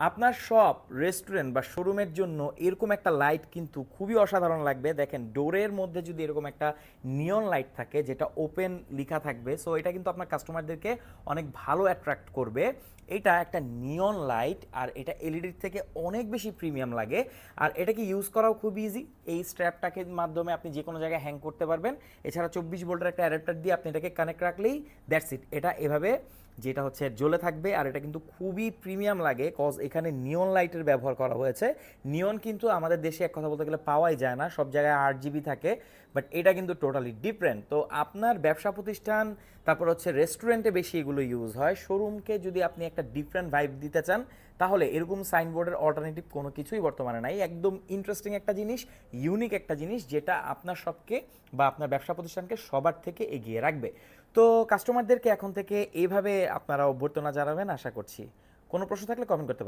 আপনার shop, restaurant বা শোরুমের জন্য এরকম একটা লাইট কিন্তু খুবই অসাধারণ লাগবে। দেখেন ডোরের মধ্যে যদি এরকম একটা নিয়ন লাইট থাকে যেটা ওপেন লিখা থাকবে, সো এটা কিন্তু আপনার কাস্টমারদেরকে অনেক ভালো অ্যাট্রাক্ট করবে। এটা একটা নিয়ন লাইট আর এটা এলইডির থেকে অনেক বেশি প্রিমিয়াম লাগে। আর এটাকে ইউজ করাও খুব ইজি। এই স্ট্র্যাপটাকে মাধ্যমে আপনি যে কোনো জায়গায় হ্যাং করতে পারবেন। এছাড়া 24 ভোল্টের একটা অ্যাডাপ্টার দিয়ে আপনি এটাকে কানেক্ট রাখলেই দ্যাটস ইট। এটা এভাবে যেটা হচ্ছে জ্বলে থাকবে। আর এটা কিন্তু খুবই প্রিমিয়াম লাগে কজ এখানে নিয়ন লাইটের ব্যবহার করা হয়েছে। নিয়ন কিন্তু আমাদের দেশে এক কথা বলতে গেলে পাওয়াই যায় না, সব জায়গায় 8 জিবি থাকে, বাট এটা কিন্তু টোটালি ডিফারেন্ট। তো আপনার ব্যবসা প্রতিষ্ঠান, তারপর হচ্ছে রেস্টুরেন্টে বেশি এগুলো ইউজ হয়। শোরুমকে যদি আপনি একটা ডিফারেন্ট ভাইব দিতে চান তাহলে এরকম সাইনবোর্ডের অল্টারনেটিভ কোনো কিছুই বর্তমানে নাই। একদম ইন্টারেস্টিং একটা জিনিস, ইউনিক একটা জিনিস যেটা আপনার শপকে বা আপনার ব্যবসা প্রতিষ্ঠানকে সবার থেকে এগিয়ে রাখবে। তো কাস্টমারদেরকে এখন থেকে এইভাবে আপনারা অভ্যর্থনা জানাবেন আশা করছি। কোনো প্রশ্ন থাকলে কমেন্ট করতে পারেন।